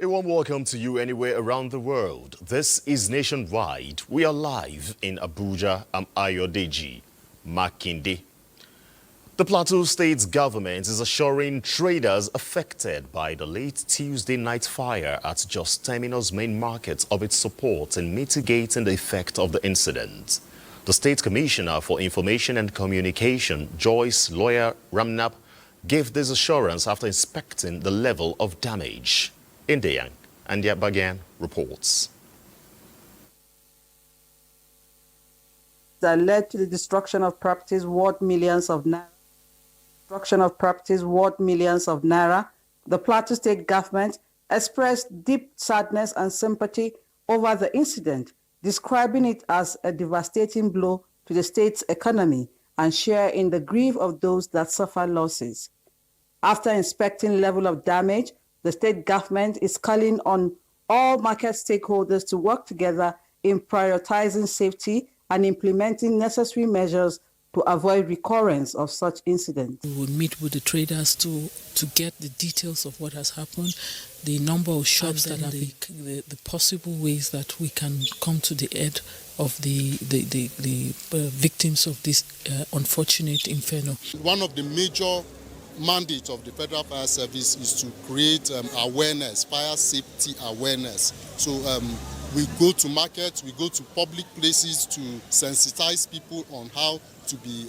A warm welcome to you anywhere around the world. This is Nationwide. We are live in Abuja. I'm Ayodeji Makinde. The Plateau State's government is assuring traders affected by the late Tuesday night fire at Jos Terminal's main market of its support in mitigating the effect of the incident. The State Commissioner for Information and Communication, Joyce Lawyer Ramnap, gave this assurance after inspecting the level of damage. NTA and Abuja reports. That led to the destruction of properties worth millions of naira. The Plateau State government expressed deep sadness and sympathy over the incident, describing it as a devastating blow to the state's economy and share in the grief of those that suffer losses. After inspecting level of damage, the state government is calling on all market stakeholders to work together in prioritizing safety and implementing necessary measures to avoid recurrence of such incidents. We will meet with the traders to get the details of what has happened, the number of shops that are the possible ways that we can come to the aid of the victims of this unfortunate inferno. One of the major mandate of the Federal Fire Service is to create awareness, fire safety awareness. So we go to markets, we go to public places to sensitize people on how to be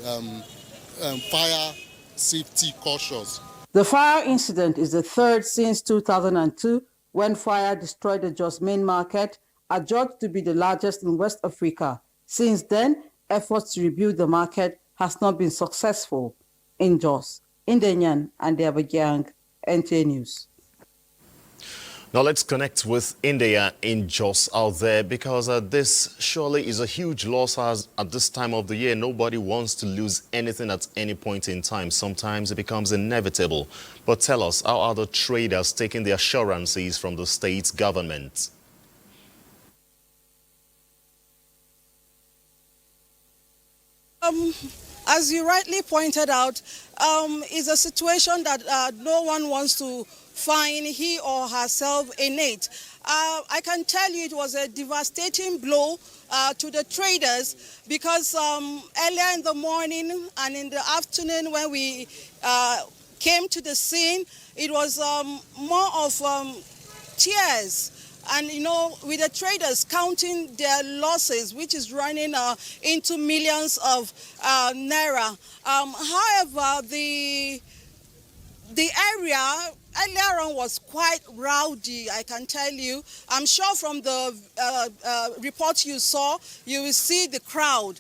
fire safety cautious. The fire incident is the third since 2002, when fire destroyed the Jos main market, adjudged to be the largest in West Africa. Since then, efforts to rebuild the market has not been successful in Jos. Nigerian and Abuja, NTA News. Now let's connect with India in Jos out there, because this surely is a huge loss as at this time of the year. Nobody wants to lose anything at any point in time. Sometimes it becomes inevitable. But tell us, how are the traders taking the assurances from the state government? As you rightly pointed out, is a situation that no one wants to find he or herself in it. I can tell you it was a devastating blow to the traders, because earlier in the morning and in the afternoon when we came to the scene, it was more of tears. And, you know, with the traders counting their losses, which is running into millions of naira. However, the area earlier on was quite rowdy, I can tell you. I'm sure from the report you saw, you will see the crowd.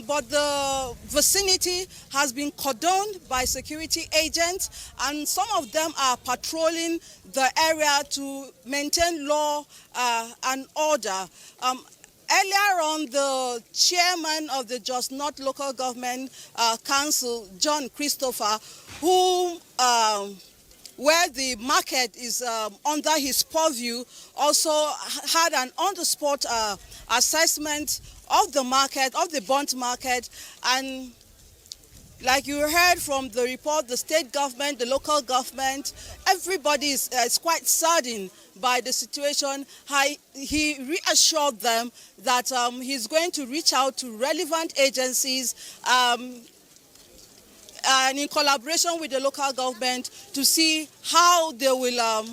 But the vicinity has been cordoned by security agents, and some of them are patrolling the area to maintain law and order. Earlier on, the chairman of the Jos North Local Government Council, John Christopher, who where the market is under his purview, also had an on-the-spot assessment of the market, of the bond market, and like you heard from the report, the state government, the local government, everybody is quite saddened by the situation. He reassured them that he's going to reach out to relevant agencies and in collaboration with the local government to see how they will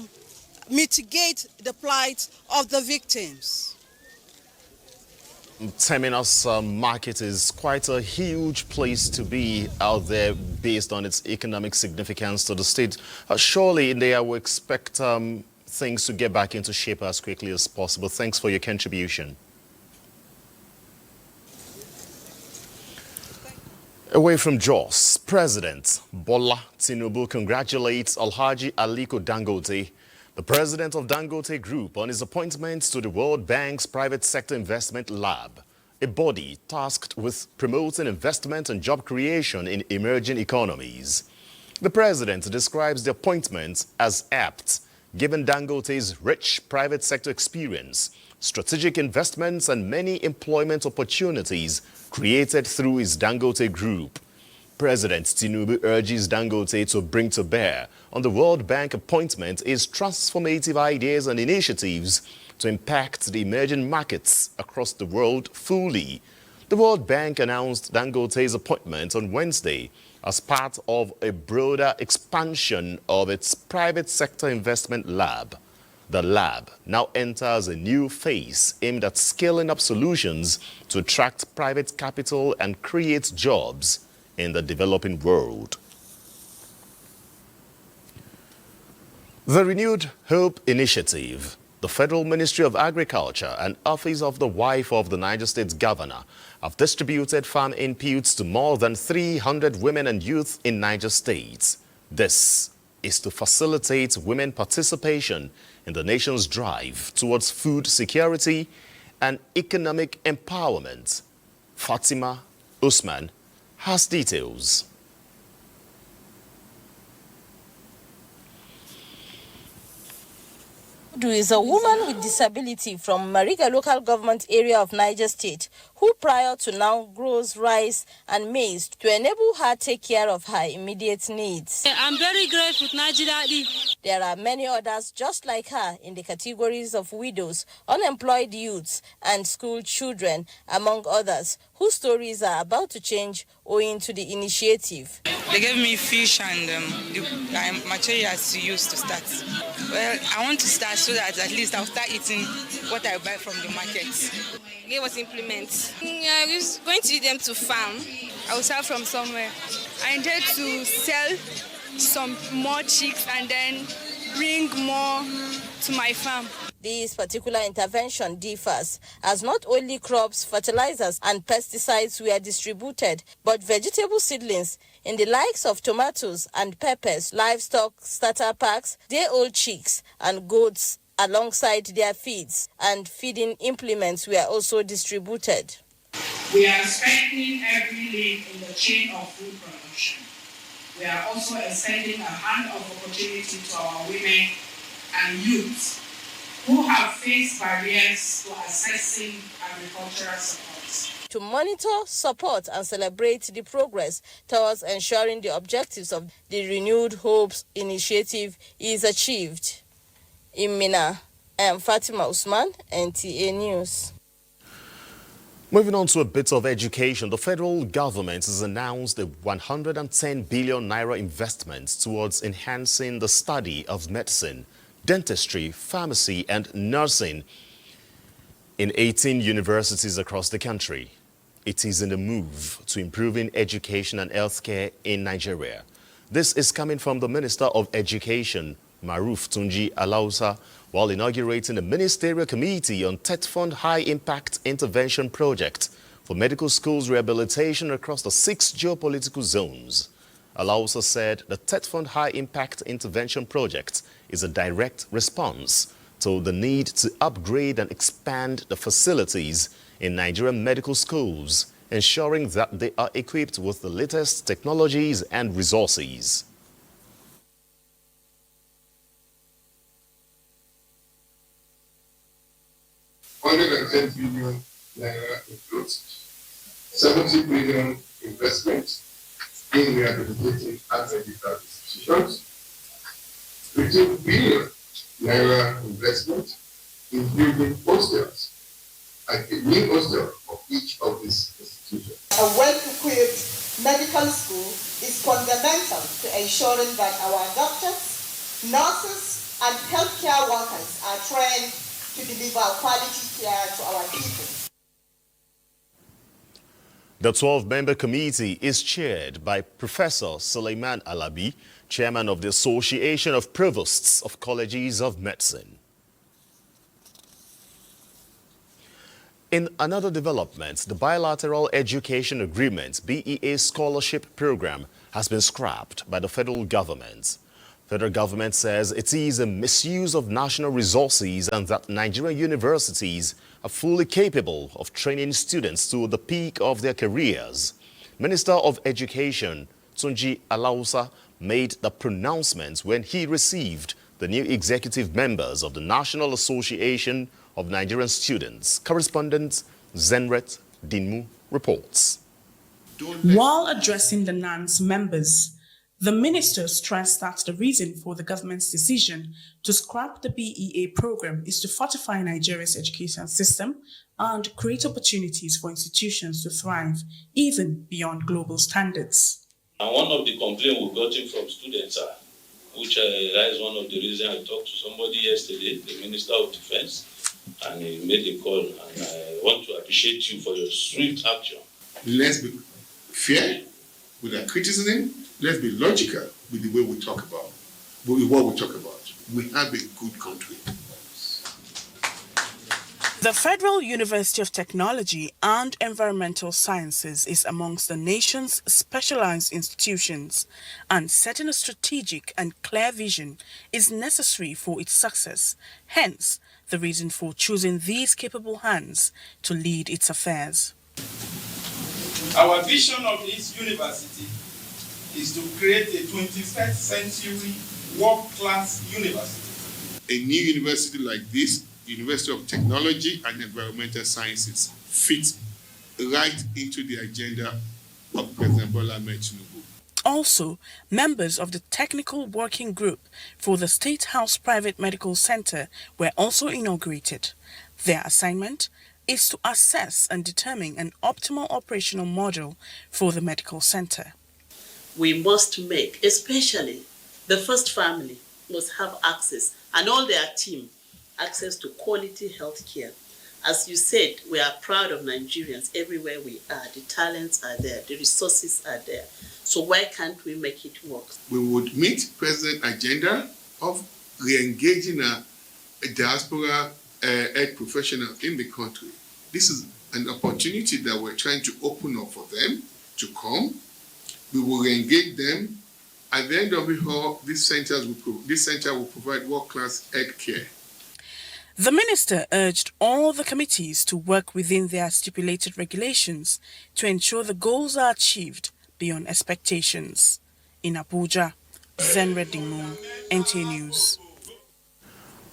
mitigate the plight of the victims. Terminal's market is quite a huge place to be out there based on its economic significance to the state. Surely India will expect things to get back into shape as quickly as possible. Thanks for your contribution. Away from Jos, President Bola Tinubu congratulates Alhaji Aliko Dangote, the president of Dangote Group, on his appointment to the World Bank's Private Sector Investment Lab, a body tasked with promoting investment and job creation in emerging economies. The president describes the appointment as apt, given Dangote's rich private sector experience, strategic investments and many employment opportunities created through his Dangote Group. President Tinubu urges Dangote to bring to bear on the World Bank appointment his transformative ideas and initiatives to impact the emerging markets across the world fully. The World Bank announced Dangote's appointment on Wednesday as part of a broader expansion of its private sector investment lab. The lab now enters a new phase aimed at scaling up solutions to attract private capital and create jobs in the developing world. The Renewed Hope Initiative, the Federal Ministry of Agriculture and Office of the Wife of the Niger State Governor have distributed farm inputs to more than 300 women and youth in Niger State. This is to facilitate women participation in the nation's drive towards food security and economic empowerment. Fatima Usman has details. Udu is a woman with disability from Mariga local government area of Niger State who prior to now grows rice and maize to enable her take care of her immediate needs. I'm very grateful to Nigeria. There are many others just like her in the categories of widows, unemployed youths and school children, among others, whose stories are about to change owing to the initiative. They gave me fish and the materials to use to start. Well, I want to start so that at least I'll start eating what I buy from the market. They was implement. I was going to lead them to farm. I will start from somewhere. I intend to sell some more chicks and then bring more to my farm. This particular intervention differs as not only crops, fertilizers and pesticides were distributed, but vegetable seedlings in the likes of tomatoes and peppers, livestock starter packs, day-old chicks and goats alongside their feeds, and feeding implements were also distributed. We are strengthening every link in the chain of food production. We are also extending a hand of opportunity to our women and youths who have faced barriers to accessing agricultural support. To monitor, support and celebrate the progress towards ensuring the objectives of the Renewed Hopes Initiative is achieved. In Mina, I am Fatima Usman, NTA News. Moving on to a bit of education, the federal government has announced a 110 billion naira investment towards enhancing the study of medicine, dentistry, pharmacy and nursing in 18 universities across the country. It is in a move to improving education and healthcare in Nigeria. This is coming from the Minister of Education, Maruf Tunji Alausa, while inaugurating a ministerial committee on TETFund High Impact Intervention Project for medical schools rehabilitation across the 6 geopolitical zones. Alausa said the TETFund High Impact Intervention Project is a direct response to the need to upgrade and expand the facilities in Nigerian medical schools, ensuring that they are equipped with the latest technologies and resources. 110 billion naira includes 70 billion investment in rehabilitating and medical institutions, 15 billion naira investment in building hostels and a new hostel for each of these institutions. A well-equipped medical school is fundamental to ensuring that our doctors, nurses, and healthcare workers are trained to deliver quality care to our people. The 12-member committee is chaired by Professor Suleiman Alabi, chairman of the Association of Provosts of Colleges of Medicine. In another development, the Bilateral Education Agreement (BEA) scholarship program has been scrapped by the federal government. Federal government says it is a misuse of national resources and that Nigerian universities are fully capable of training students to the peak of their careers. Minister of Education Tunji Alausa made the pronouncement when he received the new executive members of the National Association of Nigerian Students. Correspondent Zenret Dinmu reports. While addressing the NAN's members, the minister stressed that the reason for the government's decision to scrap the BEA program is to fortify Nigeria's education system and create opportunities for institutions to thrive, even beyond global standards. And one of the complaints we've gotten from students which that is one of the reasons I talked to somebody yesterday, the Minister of Defense, and he made a call, and I want to appreciate you for your swift action. Let's be fair with our criticism. Let's be logical with the way we talk about, with what we talk about. We have a good country. The Federal University of Technology and Environmental Sciences is amongst the nation's specialized institutions, and setting a strategic and clear vision is necessary for its success. Hence, the reason for choosing these capable hands to lead its affairs. Our vision of this university is to create a 21st century world-class university. A new university like this, University of Technology and Environmental Sciences, fits right into the agenda of President Bola Ahmed Tinubu. Also, members of the Technical Working Group for the State House Private Medical Center were also inaugurated. Their assignment is to assess and determine an optimal operational model for the medical center. We must make, especially the first family, must have access, and all their team, access to quality health care. As you said, we are proud of Nigerians everywhere we are. The talents are there, the resources are there. So why can't we make it work? We would meet President's agenda of re-engaging a diaspora health professionals in the country. This is an opportunity that we're trying to open up for them to come. We will re-engage them. At the end of it all, this center will provide world-class health care. The minister urged all the committees to work within their stipulated regulations to ensure the goals are achieved beyond expectations. In Abuja, Zenred Dingmo, NTA News.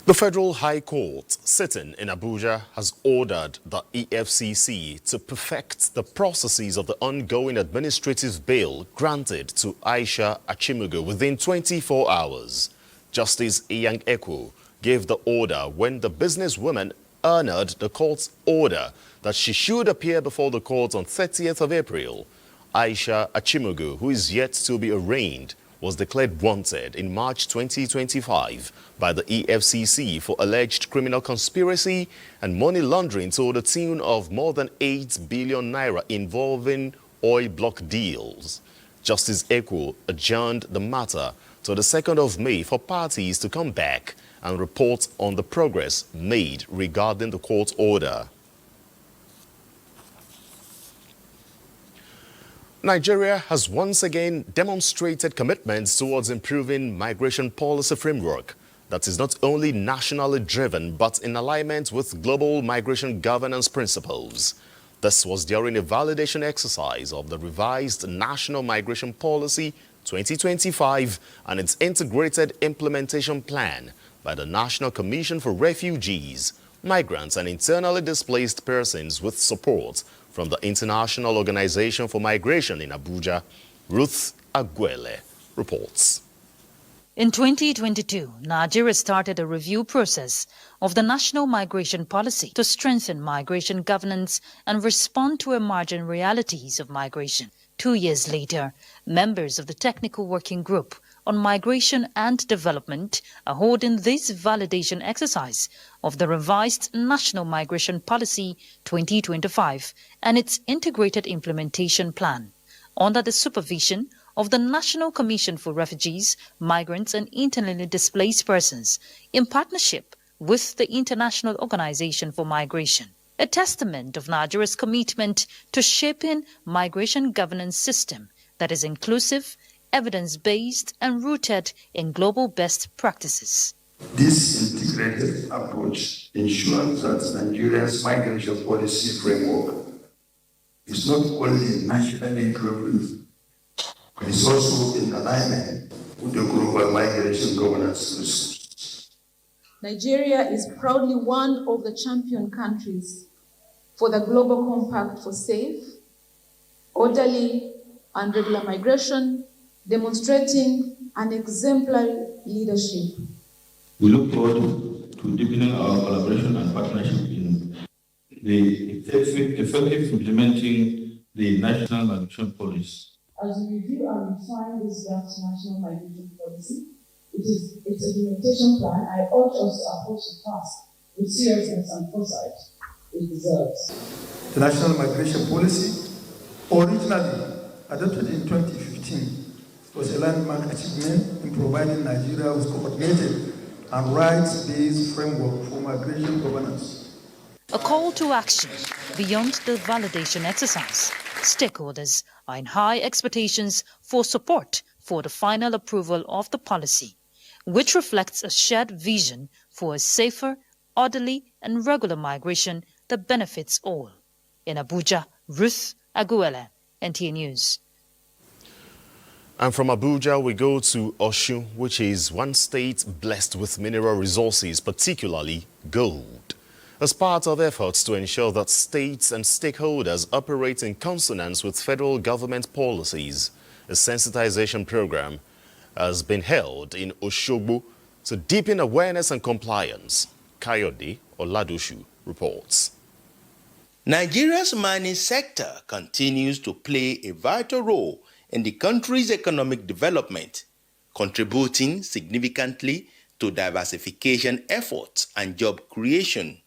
The Federal High Court, sitting in Abuja, has ordered the EFCC to perfect the processes of the ongoing administrative bail granted to Aisha Achimugu within 24 hours. Justice Iyang Ekwo gave the order when the businesswoman honored the court's order that she should appear before the court on 30th of April. Aisha Achimugu, who is yet to be arraigned, was declared wanted in March 2025 by the EFCC for alleged criminal conspiracy and money laundering to the tune of more than 8 billion naira involving oil block deals. Justice Ekwo adjourned the matter to the 2nd of May for parties to come back and report on the progress made regarding the court order. Nigeria has once again demonstrated commitments towards improving migration policy framework that is not only nationally driven but in alignment with global migration governance principles. This was during a validation exercise of the revised National Migration Policy 2025 and its integrated implementation plan by the National Commission for Refugees, Migrants and Internally Displaced Persons with support from the International Organization for Migration in Abuja. Ruth Aguele reports. In 2022, Nigeria started a review process of the National Migration Policy to strengthen migration governance and respond to emerging realities of migration. 2 years later, members of the Technical Working Group on Migration and Development are holding this validation exercise of the revised National Migration Policy 2025 and its integrated implementation plan under the supervision of the National Commission for Refugees, Migrants and Internally Displaced Persons in partnership with the International Organization for Migration, a testament of Nigeria's commitment to shaping migration governance system that is inclusive, evidence-based and rooted in global best practices. This integrated approach ensures that Nigeria's migration policy framework is not only nationally driven, but is also in alignment with the global migration governance principles. Nigeria is proudly one of the champion countries for the Global Compact for Safe, orderly and regular migration, demonstrating an exemplary leadership. We look forward to deepening our collaboration and partnership in the effective implementing the national migration policy. As we review and refine this draft national migration policy, its implementation plan, I urge us to approach the task with seriousness and foresight it deserves. The national migration policy, originally adopted in 2015, was a landmark achievement in providing Nigeria with coordinated and rights-based framework for migration governance. A call to action beyond the validation exercise. Stakeholders are in high expectations for support for the final approval of the policy, which reflects a shared vision for a safer, orderly and regular migration that benefits all. In Abuja, Ruth Aguela, NTA News. And from Abuja, we go to Osun, which is one state blessed with mineral resources, particularly gold. As part of efforts to ensure that states and stakeholders operate in consonance with federal government policies, a sensitization program has been held in Osogbo to deepen awareness and compliance. Kayode Oladoshu reports. Nigeria's mining sector continues to play a vital role in the country's economic development, contributing significantly to diversification efforts and job creation.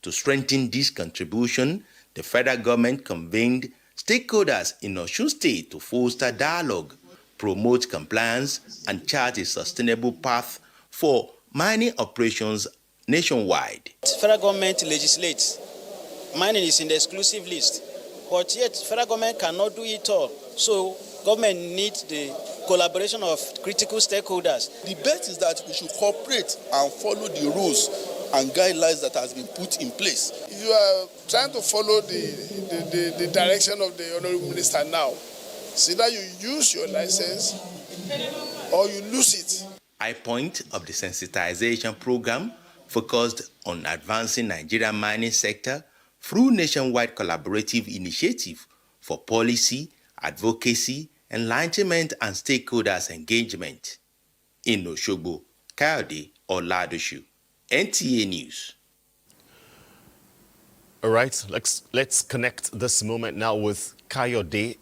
To strengthen this contribution, the federal government convened stakeholders in Osun State to foster dialogue, promote compliance, and chart a sustainable path for mining operations nationwide. Federal government legislates. Mining is in the exclusive list, but yet federal government cannot do it all. So government needs the collaboration of critical stakeholders. The best is that we should cooperate and follow the rules and guidelines that has been put in place. If you are trying to follow the direction of the Honorable Minister now, it's either you use your license or you lose it. High point of the sensitization program focused on advancing Nigerian mining sector through nationwide collaborative initiative for policy, advocacy, enlightenment and stakeholders engagement. In Osogbo, Kayode Oladoshu, NTA News. All right, let's connect this moment now with Kayode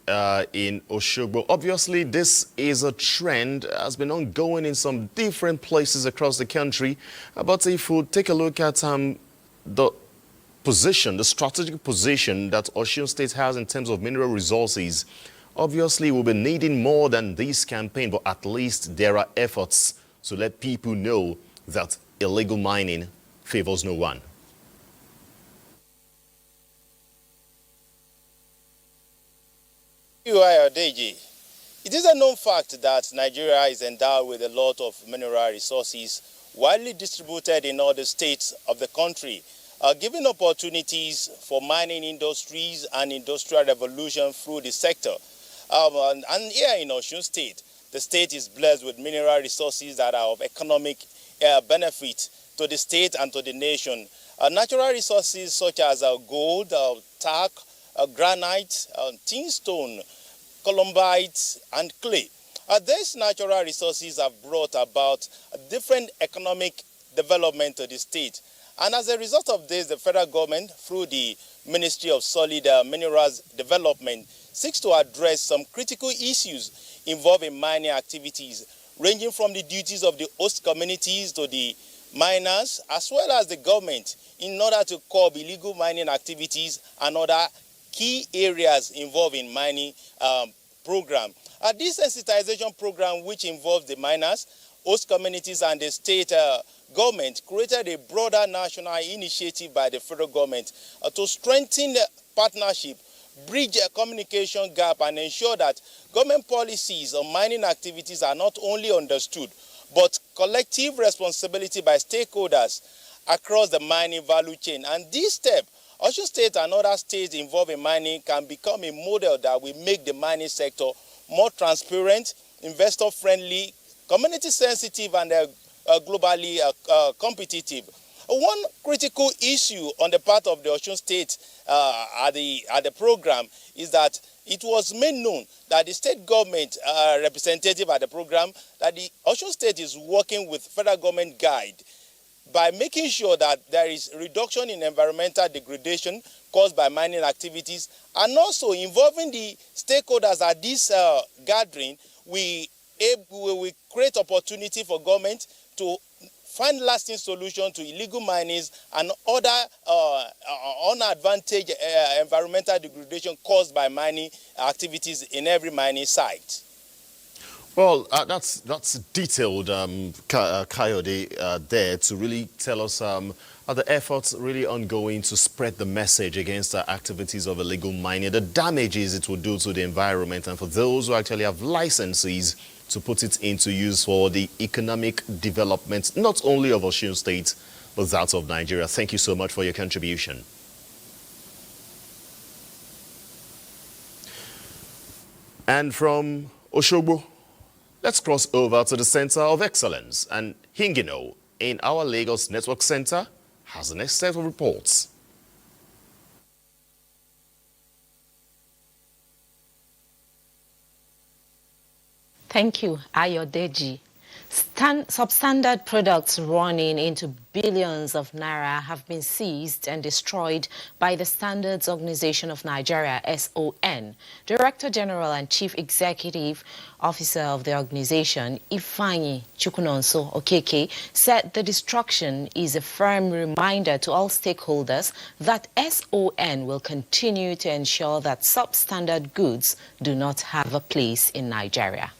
in Osogbo. Obviously, this is a trend has been ongoing in some different places across the country. But if we take a look at the strategic position that Osun State has in terms of mineral resources, obviously we'll be needing more than this campaign, but at least there are efforts to let people know that illegal mining favors no one. It is a known fact that Nigeria is endowed with a lot of mineral resources widely distributed in all the states of the country, giving opportunities for mining industries and industrial revolution through the sector. And here in Osun State, the state is blessed with mineral resources that are of economic benefit to the state and to the nation. Natural resources such as gold, talc, granite, tin stone, columbite, and clay. These natural resources have brought about different economic development to the state. And as a result of this, the federal government, through the Ministry of Solid Minerals Development, seeks to address some critical issues involving mining activities, ranging from the duties of the host communities to the miners, as well as the government, in order to curb illegal mining activities and other key areas involved in mining program. This sensitization program, which involves the miners, host communities, and the state government, created a broader national initiative by the federal government to strengthen the partnership, bridge a communication gap, and ensure that government policies on mining activities are not only understood, but collective responsibility by stakeholders across the mining value chain. And this step, Osun State and other states involved in mining can become a model that will make the mining sector more transparent, investor-friendly, community-sensitive, and globally competitive. One critical issue on the part of the Osun State at the program is that it was made known that the state government representative at the program, that the Osun State is working with federal government guide by making sure that there is reduction in environmental degradation caused by mining activities, and also involving the stakeholders at this gathering. We create opportunity for government to find lasting solutions to illegal mining and other unadvantaged environmental degradation caused by mining activities in every mining site. Well, that's detailed, Kayode, there to really tell us are the efforts really ongoing to spread the message against the activities of illegal mining, the damages it will do to the environment, and for those who actually have licenses to put it into use for the economic development, not only of Osun State, but that of Nigeria. Thank you so much for your contribution. And from Osogbo, let's cross over to the Center of Excellence, and Hingino in our Lagos Network Center has the next set of reports. Thank you, Ayodeji. Substandard products running into billions of naira have been seized and destroyed by the Standards Organization of Nigeria, SON. Director General and Chief Executive Officer of the organization, Ifeanyi Chukwunonso Okeke, said the destruction is a firm reminder to all stakeholders that SON will continue to ensure that substandard goods do not have a place in Nigeria.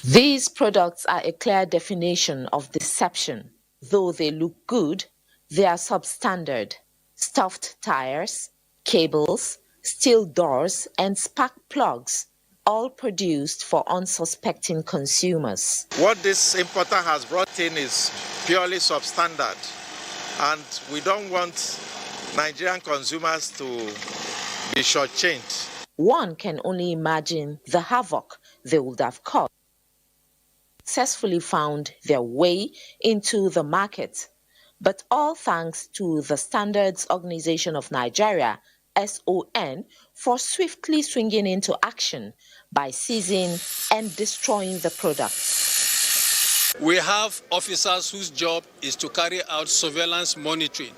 These products are a clear definition of deception. Though they look good, they are substandard. Stuffed tires, cables, steel doors, and spark plugs, all produced for unsuspecting consumers. What this importer has brought in is purely substandard, and we don't want Nigerian consumers to be shortchanged. One can only imagine the havoc they would have caused. Successfully found their way into the market, but all thanks to the Standards Organization of Nigeria, SON, for swiftly swinging into action by seizing and destroying the products. We have officers whose job is to carry out surveillance monitoring.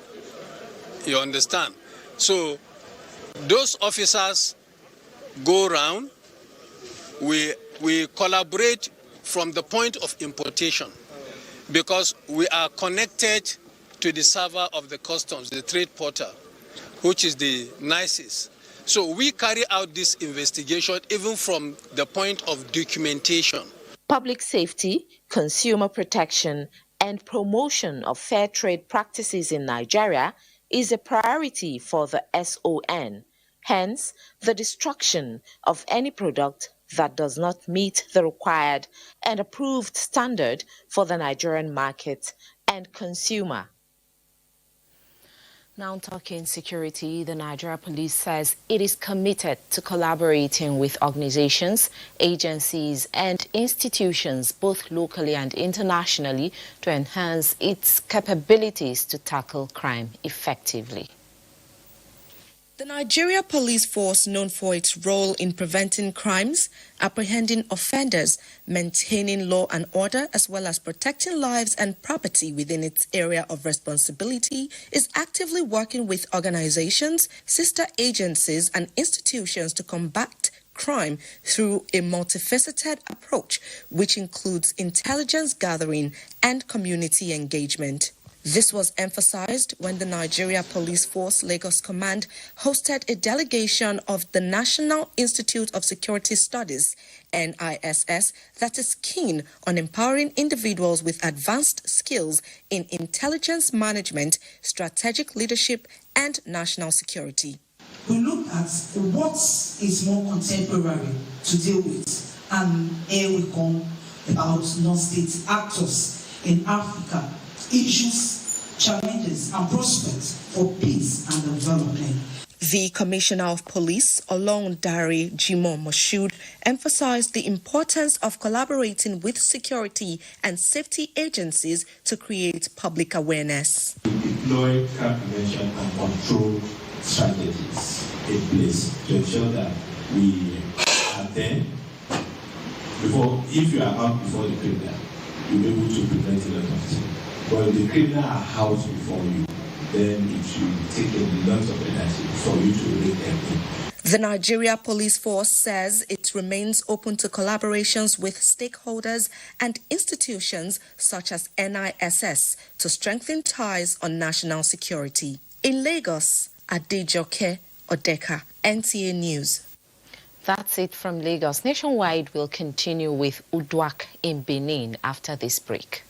You understand? So those officers go around, we collaborate from the point of importation, because we are connected to the server of the customs, the trade portal, which is the nicest. So we carry out this investigation even from the point of documentation. Public safety, consumer protection, and promotion of fair trade practices in Nigeria is a priority for the SON. Hence, the destruction of any product that does not meet the required and approved standard for the Nigerian market and consumer. Now talking security, the Nigeria Police says it is committed to collaborating with organizations, agencies and institutions both locally and internationally to enhance its capabilities to tackle crime effectively. The Nigeria Police Force, known for its role in preventing crimes, apprehending offenders, maintaining law and order, as well as protecting lives and property within its area of responsibility, is actively working with organizations, sister agencies, and institutions to combat crime through a multifaceted approach, which includes intelligence gathering and community engagement. This was emphasized when the Nigeria Police Force Lagos Command hosted a delegation of the National Institute of Security Studies, NISS, that is keen on empowering individuals with advanced skills in intelligence management, strategic leadership, and national security. We look at what is more contemporary to deal with, and here we come about non-state actors in Africa, issues, challenges and prospects for peace and development. The Commissioner of Police, Olorundare Jimoh Moshood, emphasized the importance of collaborating with security and safety agencies to create public awareness. Deploy crime prevention and control strategies in place to ensure that we are there before, if you are out before the criminal, you'll be able to prevent a lot of things. But if the criminal are housed before you, then it will take a lot of energy for you to rake them in. The Nigeria Police Force says it remains open to collaborations with stakeholders and institutions such as NISS to strengthen ties on national security. In Lagos, Adejoke Odeka, NTA News. That's it from Lagos. Nationwide will continue with Udwak in Benin after this break.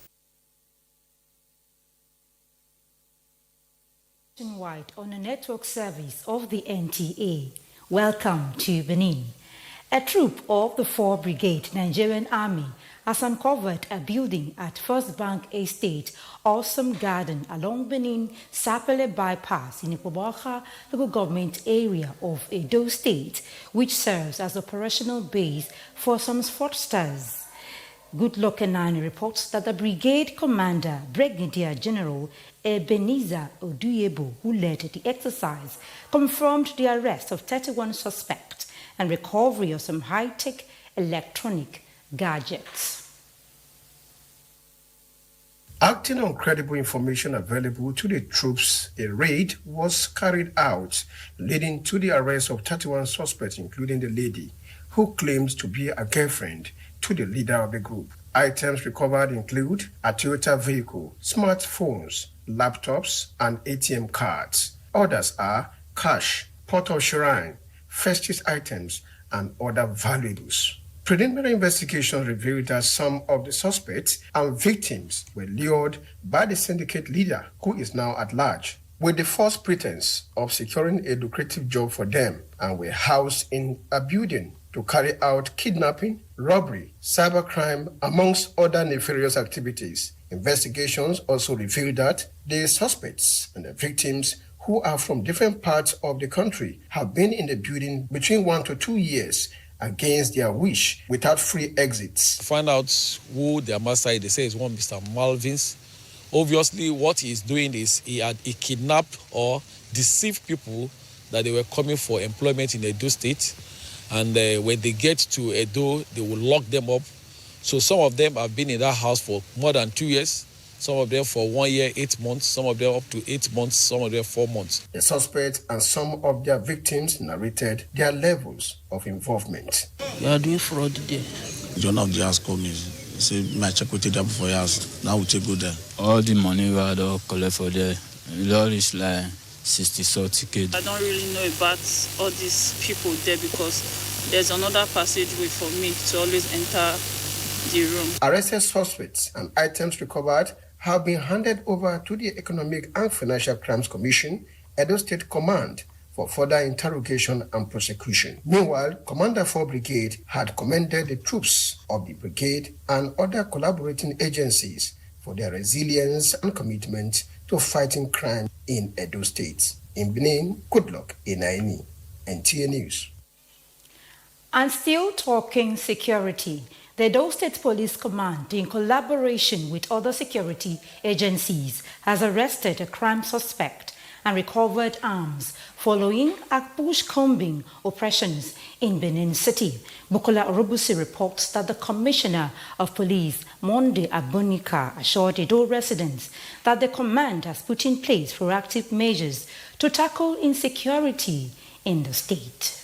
Nationwide on a network service of the NTA. Welcome to Benin. A troop of the 4th Brigade Nigerian Army has uncovered a building at First Bank Estate, Awesome Garden along Benin Sapele Bypass in Ipoboka local government area of Edo State, which serves as operational base for some fraudsters. Goodluck Enani reports that the brigade commander, Brigadier General Ebenezer Oduyebo, who led the exercise, confirmed the arrest of 31 suspects and recovery of some high-tech electronic gadgets. Acting on credible information available to the troops, a raid was carried out, leading to the arrest of 31 suspects, including the lady, who claims to be a girlfriend to the leader of the group. Items recovered include a Toyota vehicle, smartphones, laptops, and ATM cards. Others are cash, pot of shrine, festive items, and other valuables. Preliminary investigations revealed that some of the suspects and victims were lured by the syndicate leader, who is now at large, with the false pretense of securing a lucrative job for them, and were housed in a building to carry out kidnapping, robbery, cybercrime, amongst other nefarious activities. Investigations also revealed that the suspects and the victims, who are from different parts of the country, have been in the building between 1 to 2 years against their wish, without free exits. Find out who their master is. They say it's one Mr. Malvins. Obviously, what he's doing is he kidnapped or deceived people that they were coming for employment in Edo State. And when they get to Edo, they will lock them up. So some of them have been in that house for more than 2 years. Some of them for 1 year, 8 months. Some of them up to 8 months. Some of them 4 months. The suspects and some of their victims narrated their levels of involvement. You are doing fraud there. John of the house called me. He said, my check will take that before your house. Now we take go there. All the money we had all collect for there. The law is like 60 tickets. I don't really know about all these people there because there's another passageway for me to always enter the room. Arrested suspects and items recovered have been handed over to the Economic and Financial Crimes Commission, Edo State Command, for further interrogation and prosecution. Meanwhile, Commander 4 Brigade had commended the troops of the brigade and other collaborating agencies for their resilience and commitment to fighting crime in Edo State. In Benin, Goodluck Enani, NTA News. And still talking security, the Edo State Police Command, in collaboration with other security agencies, has arrested a crime suspect and recovered arms following bush-combing operations in Benin City. Bukola Orobusi reports that the Commissioner of Police, Monday Abonika, assured Edo residents that the command has put in place proactive measures to tackle insecurity in the state.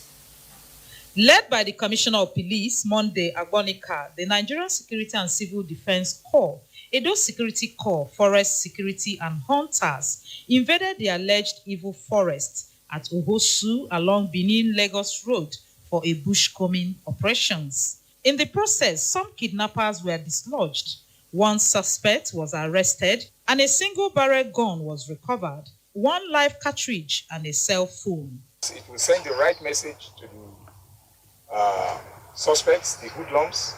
Led by the Commissioner of Police, Monday Agbonika, the Nigerian Security and Civil Defense Corps, Edo Security Corps, Forest Security and Hunters invaded the alleged evil forest at Ohosu along Benin-Lagos Road for a bushcombing operations. In the process, some kidnappers were dislodged. One suspect was arrested and a single barrel gun was recovered, one live cartridge and a cell phone. It will send the right message to the suspects, the hoodlums.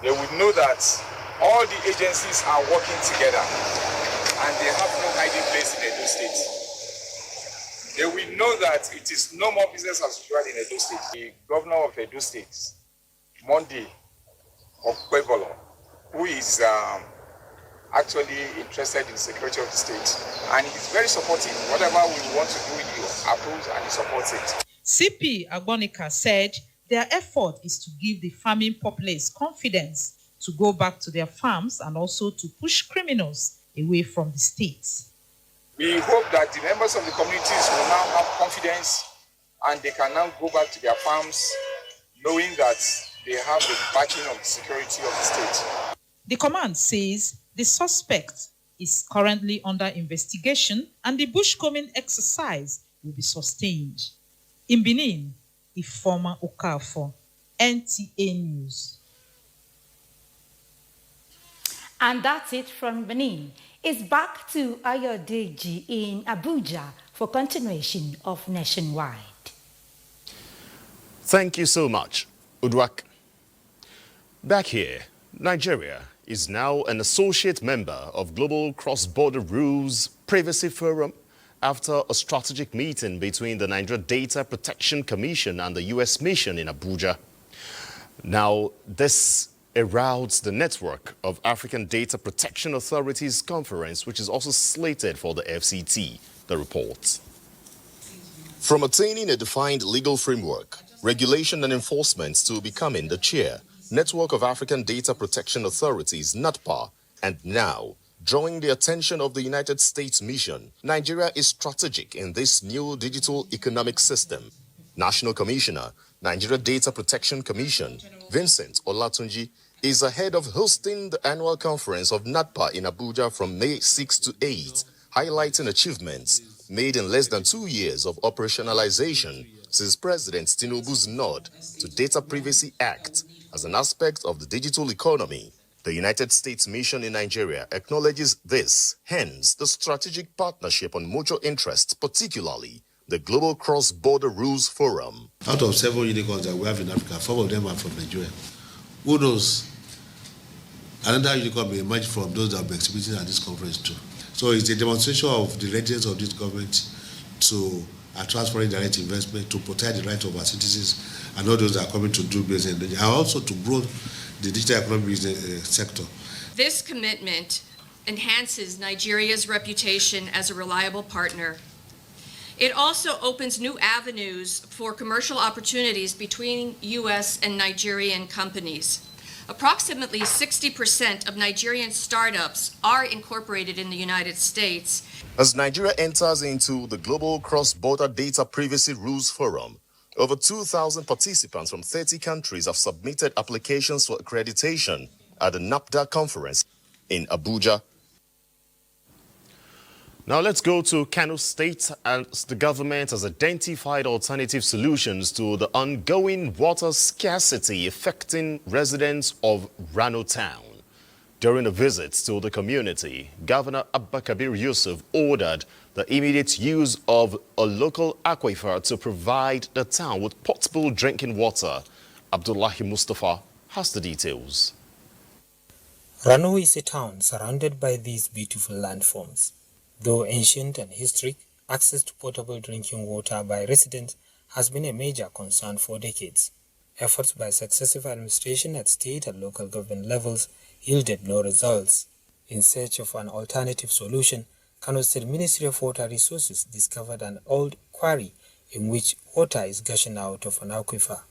They would know that all the agencies are working together and they have no hiding place in Edo State. they will know that it is no more business as usual in Edo State. The governor of Edo State, Monday Okwebolo, who is actually interested in the security of the state, and he's very supportive. Whatever we want to do, he approves and he supports it. CP Agbonika said their effort is to give the farming populace confidence to go back to their farms and also to push criminals away from the states. We hope that the members of the communities will now have confidence and they can now go back to their farms knowing that they have the backing of the security of the state. The command says the suspect is currently under investigation and the bushcombing exercise will be sustained. In Benin, Ifeoma Okafor, NTA News. And that's it from Benin. It's back to Ayodeji in Abuja for continuation of Nationwide. Thank you so much, Udwak. Back here, Nigeria is now an associate member of Global Cross-Border Rules Privacy Forum after a strategic meeting between the Nigeria Data Protection Commission and the U.S. mission in Abuja. Now, this erodes the network of African Data Protection Authorities Conference, which is also slated for the FCT, the report. From attaining a defined legal framework, regulation and enforcement to becoming the chair, Network of African Data Protection Authorities, NADPA, and now drawing the attention of the United States mission, Nigeria is strategic in this new digital economic system. National Commissioner, Nigeria Data Protection Commission, Vincent Olatunji, is ahead of hosting the annual conference of NADPA in Abuja from May 6 to 8, highlighting achievements made in less than 2 years of operationalization since President Tinubu's nod to Data Privacy Act as an aspect of the digital economy. The United States mission in Nigeria acknowledges this, hence the strategic partnership on mutual interests, particularly the Global Cross-Border Rules Forum. Out of 7 unicorns that we have in Africa, 4 of them are from Nigeria. Who knows? Another unicorn may emerge from those that will be exhibiting at this conference too. So it's a demonstration of the readiness of this government to attract foreign direct investment, to protect the rights of our citizens and all those that are coming to do business in Nigeria, and also to grow the digital economic business sector. This commitment enhances Nigeria's reputation as a reliable partner. It also opens new avenues for commercial opportunities between U.S. and Nigerian companies. Approximately 60% of Nigerian startups are incorporated in the United States. As Nigeria enters into the Global Cross-Border Data Privacy Rules Forum, over 2,000 participants from 30 countries have submitted applications for accreditation at the NAPDA conference in Abuja. Now let's go to Kano State, as the government has identified alternative solutions to the ongoing water scarcity affecting residents of Rano town. During a visit to the community, Governor Abba Kabir Yusuf ordered the immediate use of a local aquifer to provide the town with potable drinking water. Abdullahi Mustafa has the details. Rano is a town surrounded by these beautiful landforms. Though ancient and historic, access to potable drinking water by residents has been a major concern for decades. Efforts by successive administration at state and local government levels yielded no results. In search of an alternative solution, Kano State Ministry of Water Resources discovered an old quarry in which water is gushing out of an aquifer.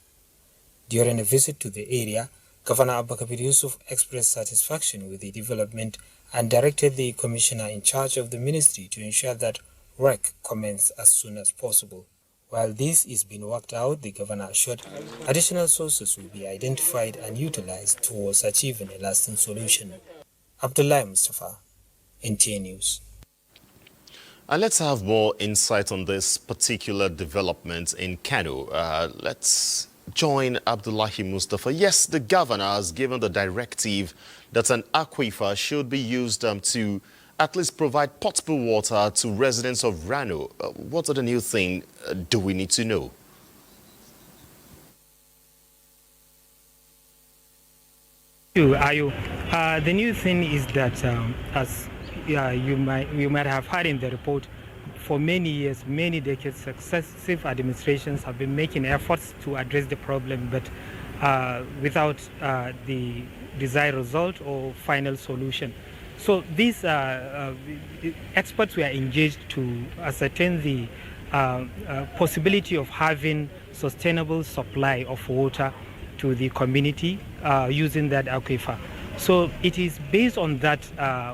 During a visit to the area, Governor Abba Kabir Yusuf expressed satisfaction with the development and directed the commissioner in charge of the ministry to ensure that work commence as soon as possible. While this is being worked out, the governor assured additional sources will be identified and utilized towards achieving a lasting solution. Abdullah Mustafa, NTA News. And let's have more insight on this particular development in Kano. Let's join Abdullahi Mustafa. Yes, the governor has given the directive that an aquifer should be used to at least provide potable water to residents of Rano. What other new thing do we need to know? The new thing is that, as you might have heard in the report, for many years, many decades, successive administrations have been making efforts to address the problem, but without the desired result or final solution. So these experts were engaged to ascertain the possibility of having sustainable supply of water to the community using that aquifer. So it is based on that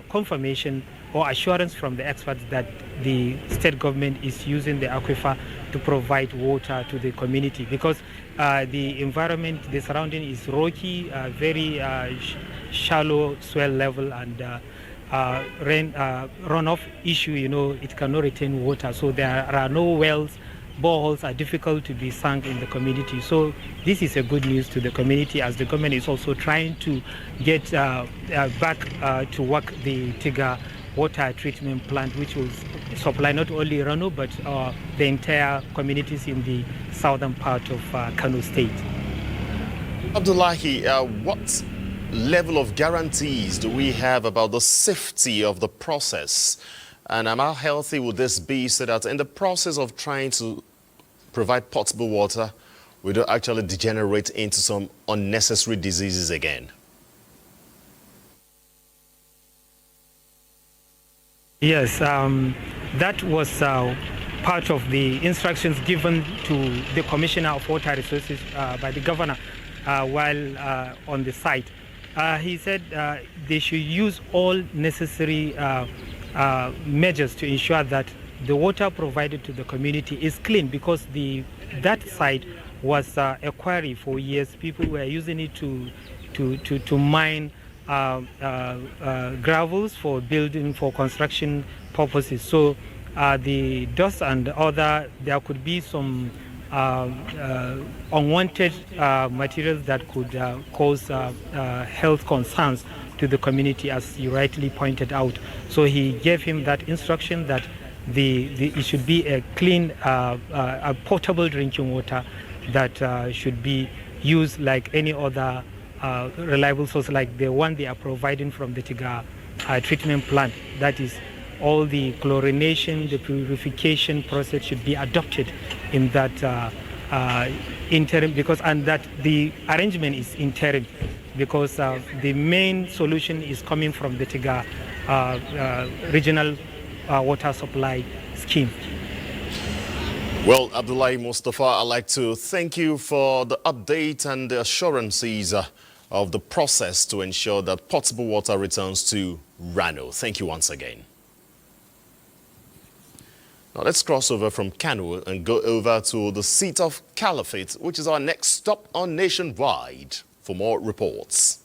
confirmation or assurance from the experts that the state government is using the aquifer to provide water to the community, because the environment, the surrounding is rocky, very shallow swell level, and runoff issue, it cannot retain water. So there are no wells. Boreholes are difficult to be sunk in the community. So this is a good news to the community, as the government is also trying to get back to work the Tiga water treatment plant, which will supply not only Rano but the entire communities in the southern part of Kano State. Abdullahi, what level of guarantees do we have about the safety of the process? And how healthy would this be, so that in the process of trying to provide potable water, we don't actually degenerate into some unnecessary diseases again? Yes, that was part of the instructions given to the Commissioner of Water Resources by the governor while on the site. He said they should use all necessary measures to ensure that the water provided to the community is clean, because that site was a quarry for years. People were using it to mine gravels for building, for construction purposes. So the dust and there could be some unwanted materials that could cause health concerns to the community, as you rightly pointed out. So he gave him that instruction that it should be a clean, a potable drinking water that should be used like any other reliable source, like the one they are providing from the Tiga treatment plant. That is, all the chlorination, the purification process should be adopted in that interim, and that the arrangement is interim, because the main solution is coming from the Tiga regional water supply scheme. Well, Abdullahi Mustafa, I'd like to thank you for the update and the assurances of the process to ensure that potable water returns to Rano. Thank you once again. Now let's cross over from Kano and go over to the seat of Caliphate, which is our next stop on Nationwide, for more reports.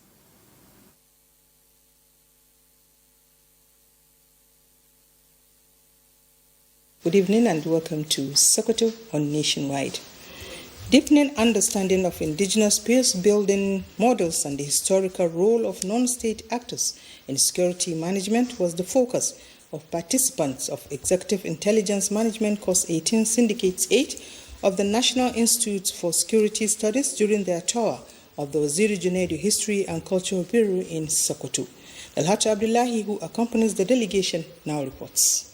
Good evening and welcome to Sokoto on Nationwide. Deepening understanding of indigenous peace-building models and the historical role of non-state actors in security management was the focus of participants of Executive Intelligence Management Course 18 Syndicates 8 of the National Institute for Security Studies during their tour of the Waziri Junaidu History and Cultural Bureau in Sokoto. Alhaji Abdullahi, who accompanies the delegation, now reports.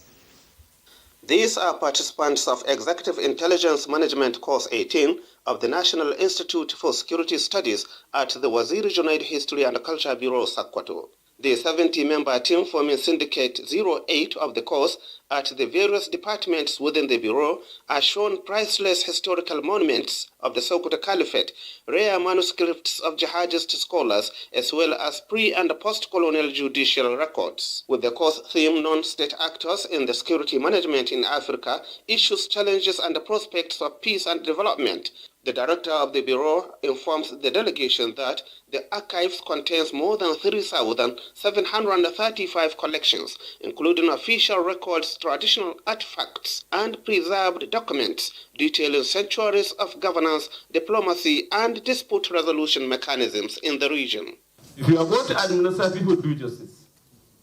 These are participants of Executive Intelligence Management Course 18 of the National Institute for Security Studies at the Waziri Junaidu History and Culture Bureau, Sokoto. The 70-member team forming Syndicate 08 of the course at the various departments within the Bureau are shown priceless historical monuments of the Sokoto Caliphate, rare manuscripts of jihadist scholars, as well as pre- and post-colonial judicial records. With the course theme, Non-State Actors in the Security Management in Africa, Issues, Challenges, and Prospects of Peace and Development, the director of the Bureau informs the delegation that the archives contains more than 3,735 collections, including official records, traditional artifacts, and preserved documents detailing centuries of governance, diplomacy, and dispute resolution mechanisms in the region. If you are going to administer people do justice,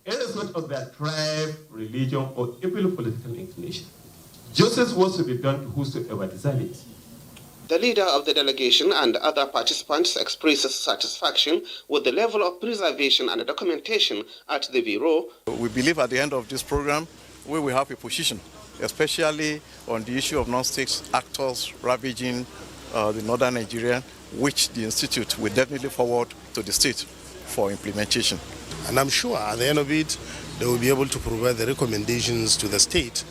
irrespective of their tribe, religion, or even political inclination, justice was to be done to whosoever deserves it. The leader of the delegation and other participants expresses satisfaction with the level of preservation and documentation at the Bureau. We believe at the end of this program, we will have a position especially on the issue of non-state actors ravaging the northern Nigeria, which the Institute will definitely forward to the state for implementation. And I'm sure at the end of it, they will be able to provide the recommendations to the state,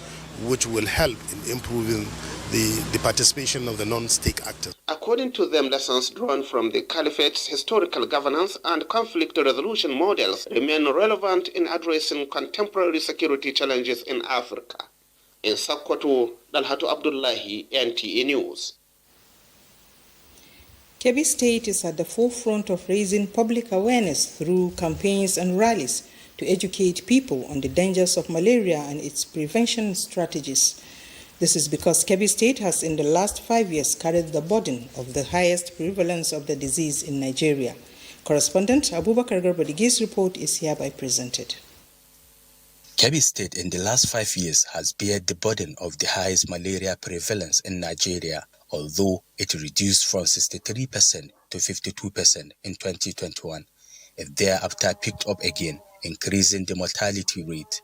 which will help in improving the participation of the non-state actors. According to them, lessons drawn from the Caliphate's historical governance and conflict resolution models remain relevant in addressing contemporary security challenges in Africa. In Sokoto, Dalhatu Abdullahi, NTA News. Kebbi State is at the forefront of raising public awareness through campaigns and rallies to educate people on the dangers of malaria and its prevention strategies. This is because Kebbi State has in the last 5 years carried the burden of the highest prevalence of the disease in Nigeria. Correspondent Abubakar Garbadigi's report is hereby presented. Kebbi State in the last 5 years has beared the burden of the highest malaria prevalence in Nigeria, although it reduced from 63% to 52% in 2021. It thereafter picked up again, increasing the mortality rate.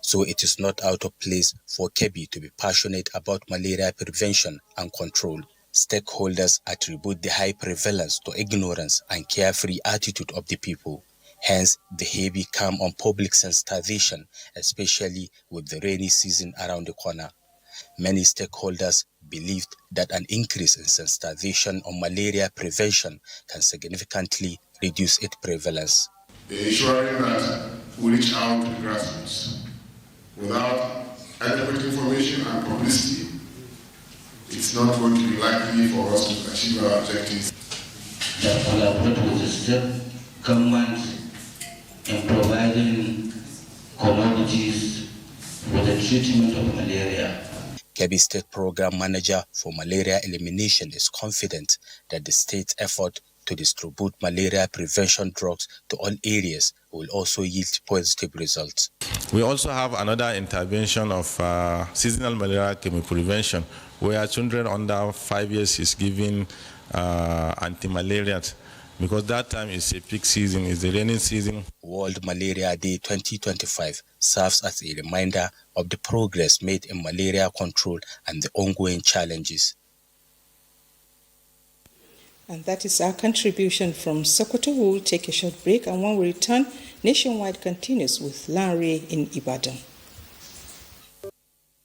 So it is not out of place for Kebbi to be passionate about malaria prevention and control. Stakeholders attribute the high prevalence to ignorance and carefree attitude of the people. Hence, the heavy calm on public sensitization, especially with the rainy season around the corner. Many stakeholders believed that an increase in sensitization on malaria prevention can significantly reduce its prevalence. Ensuring that we reach out to the grassroots. Without adequate information and publicity, it's not going to be likely for us to achieve our objectives. The collaborative with the state government in providing commodities for the treatment of malaria. Kebbi State Program Manager for Malaria Elimination is confident that the state's effort to distribute malaria prevention drugs to all areas will also yield positive results. We also have another intervention of seasonal malaria chemical prevention, where children under 5 years is given anti-malarials, because that time is a peak season, is the rainy season. World Malaria Day 2025 serves as a reminder of the progress made in malaria control and the ongoing challenges. And that is our contribution from Sokoto. We will take a short break, and when we return, Nationwide continues with Lanre in Ibadan.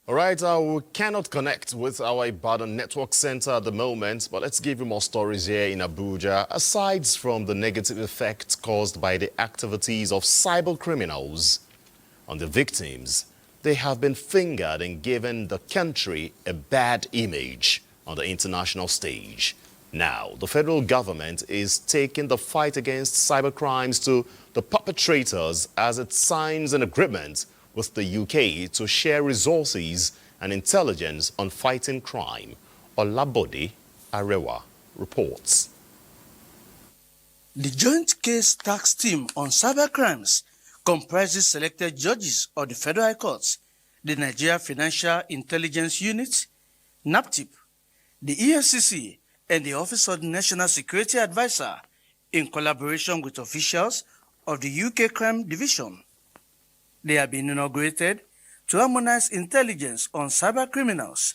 All right, we cannot connect with our Ibadan network center at the moment, but let's give you more stories here in Abuja. Aside from the negative effects caused by the activities of cyber criminals on the victims, they have been fingered and given the country a bad image on the international stage. Now, the federal government is taking the fight against cybercrimes to the perpetrators as it signs an agreement with the UK to share resources and intelligence on fighting crime. Olabode Arewa reports. The Joint Case Task Team on Cybercrimes comprises selected judges of the Federal High Courts, the Nigeria Financial Intelligence Unit, NAPTIP, the EFCC, and the Office of the National Security Advisor, in collaboration with officials of the UK Crime Division. They have been inaugurated to harmonize intelligence on cybercriminals.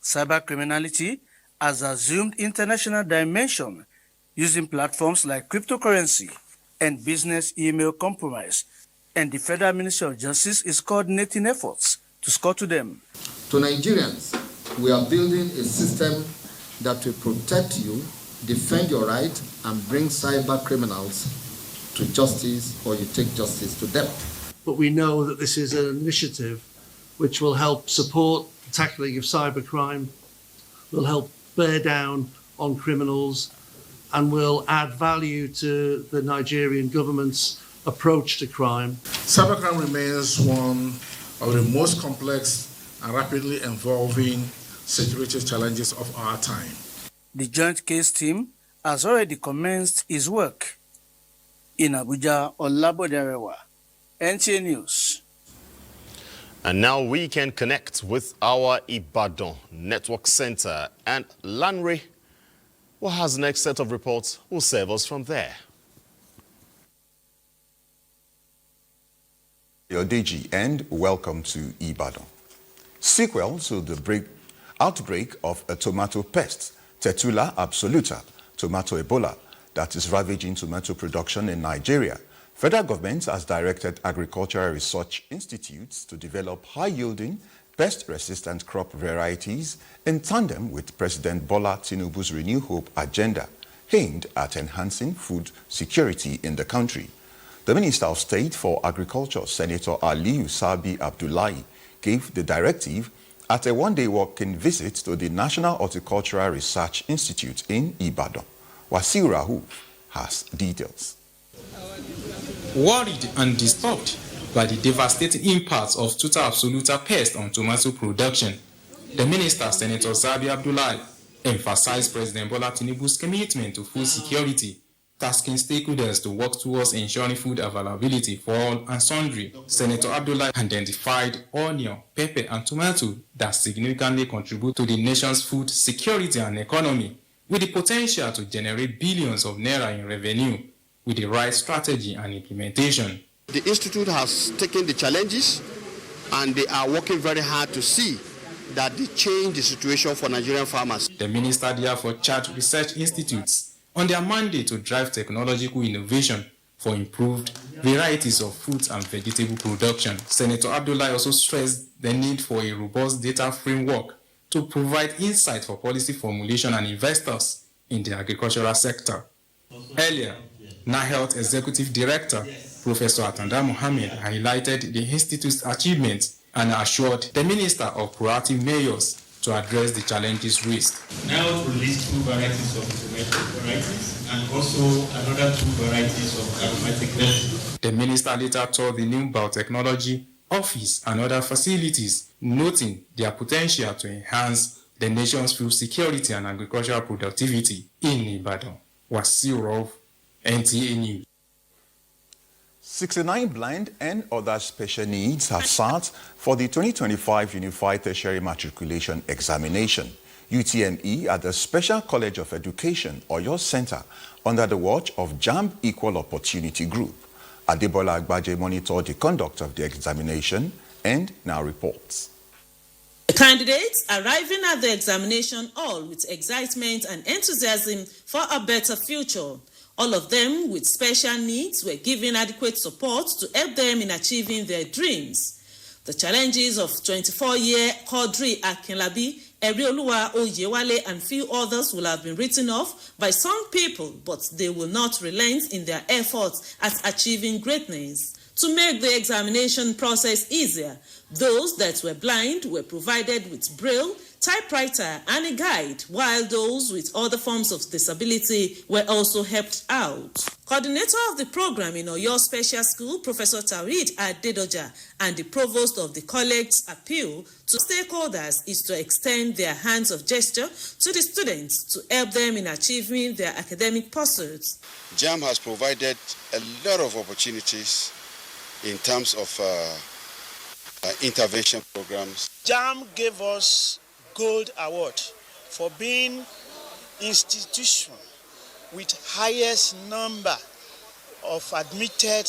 Cybercriminality has assumed international dimension using platforms like cryptocurrency and business email compromise, and the Federal Ministry of Justice is coordinating efforts to score to them. To Nigerians, we are building a system that will protect you, defend your right, and bring cyber criminals to justice, or you take justice to them. But we know that this is an initiative which will help support the tackling of cybercrime, will help bear down on criminals, and will add value to the Nigerian government's approach to crime. Cybercrime remains one of the most complex and rapidly evolving security challenges of our time. The Joint Case Team has already commenced its work. In Abuja, Olabode Arewa, NTA News. And now we can connect with our Ibadan Network Center. And Lanre, what has the next set of reports will serve us from there? Your DG, and welcome to Ibadan. sequel to the outbreak of a tomato pest, Tetula absoluta, tomato Ebola, that is ravaging tomato production in Nigeria. Federal government has directed agricultural research institutes to develop high-yielding, pest-resistant crop varieties in tandem with President Bola Tinubu's Renew Hope agenda, aimed at enhancing food security in the country. The Minister of State for Agriculture, Senator Aliyu Sabi Abdullahi, gave the directive at a one-day walking visit to the National Horticultural Research Institute in Ibadan. Wasiu Rahul has details. Worried and disturbed by the devastating impacts of Tuta absoluta pest on tomato production, the Minister, Senator Sabi Abdullahi, emphasized President Bola Tinubu's commitment to food security, tasking stakeholders to work towards ensuring food availability for all and sundry. Senator Abdullahi identified onion, pepper, and tomato that significantly contribute to the nation's food security and economy, with the potential to generate billions of naira in revenue with the right strategy and implementation. The Institute has taken the challenges and they are working very hard to see that they change the situation for Nigerian farmers. The minister therefore charged research institutes on their mandate to drive technological innovation for improved varieties of fruit and vegetable production. Senator Abdullahi also stressed the need for a robust data framework to provide insight for policy formulation and investors in the agricultural sector. Earlier, NAHEalth Executive Director, Professor Atanda Mohammed, highlighted the Institute's achievements and assured the Minister of proactive measures to address the challenges raised. NAHEalth released 2 varieties of tomato varieties and also another 2 varieties of aromatic lettuce. The Minister later toured the new biotechnology office and other facilities, noting their potential to enhance the nation's food security and agricultural productivity in Ibadan. Wasiu Rahul, NTA News. 69 blind and other special needs have sat for the 2025 Unified Tertiary Matriculation Examination, UTME, at the Special College of Education, Oyo Center, under the watch of JAMB Equal Opportunity Group. Adebola Agbaje monitored the conduct of the examination and now reports. The candidates arriving at the examination hall with excitement and enthusiasm for a better future. All of them with special needs were given adequate support to help them in achieving their dreams. The challenges of 24-year Quadri Akinlabi, Erioluwa Oyewale and few others will have been written off by some people, but they will not relent in their efforts at achieving greatness. To make the examination process easier, those that were blind were provided with braille, typewriter and a guide, while those with other forms of disability were also helped out. Coordinator of the program in Oyo Special School, Professor Tawhid Adedoja, and the provost of the college's appeal to stakeholders is to extend their hands of gesture to the students to help them in achieving their academic pursuits. JAM has provided a lot of opportunities in terms of intervention programs. JAM gave us Gold Award for being institution with highest number of admitted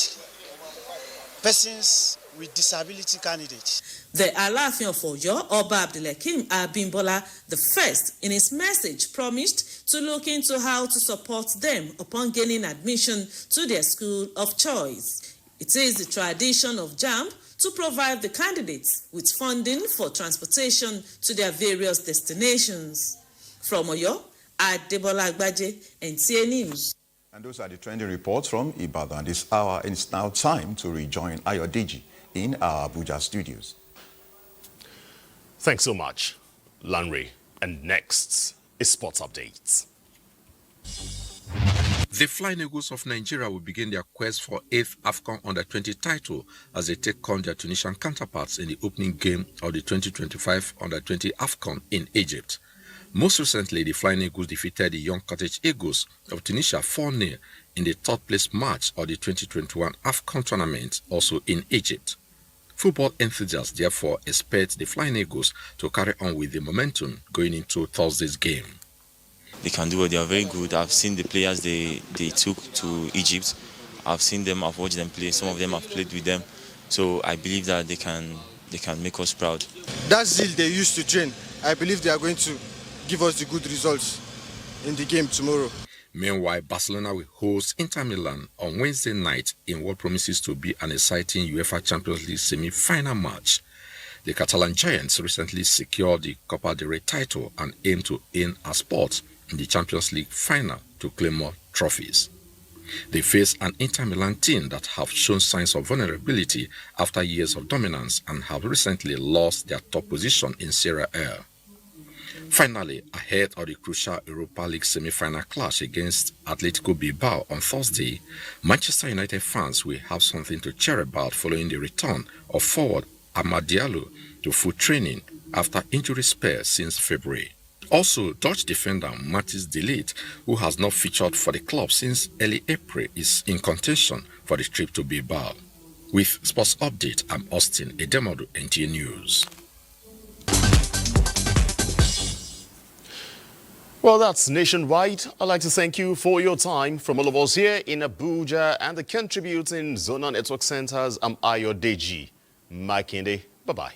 persons with disability candidates. The Alaafin of Oyo, Oba Abdulhakeem Abimbola, the first, in his message promised to look into how to support them upon gaining admission to their school of choice. It is the tradition of JAMB to provide the candidates with funding for transportation to their various destinations. From Oyo, Adebola Agbaje, NTA News. And those are the trending reports from Ibadan this hour. And it's now time to rejoin Ayodeji in our Abuja studios. Thanks so much, Lanre. And next is sports updates. The Flying Eagles of Nigeria will begin their quest for 8th AFCON Under-20 title as they take on their Tunisian counterparts in the opening game of the 2025 Under-20 AFCON in Egypt. Most recently, the Flying Eagles defeated the Young Cottage Eagles of Tunisia 4-0 in the third-place match of the 2021 AFCON tournament, also in Egypt. Football enthusiasts therefore expect the Flying Eagles to carry on with the momentum going into Thursday's game. They can do it. They are very good. I've seen the players they took to Egypt. I've seen them. I've watched them play. Some of them I've played with them. So I believe that they can they can make us proud. That zeal they used to train, I believe they are going to give us the good results in the game tomorrow. Meanwhile, Barcelona will host Inter Milan on Wednesday night in what promises to be an exciting UEFA Champions League semi-final match. The Catalan Giants recently secured the Copa del Rey title and aim to earn a spot in the Champions League final to claim more trophies. They face an Inter Milan team that have shown signs of vulnerability after years of dominance and have recently lost their top position in Serie A. Finally, ahead of the crucial Europa League semi-final clash against Atletico Bilbao on Thursday, Manchester United fans will have something to cheer about following the return of forward Amad Diallo to full training after injury spell since February. Also, Dutch defender Matthijs de Ligt, who has not featured for the club since early April, is in contention for the trip to Bilbao. With Sports Update, I'm Austin Edemodu, NTA News. Well, that's nationwide. I'd like to thank you for your time. From all of us here in Abuja and the contributing zonal network centers, I'm Ayodeji Makinde. Bye-bye.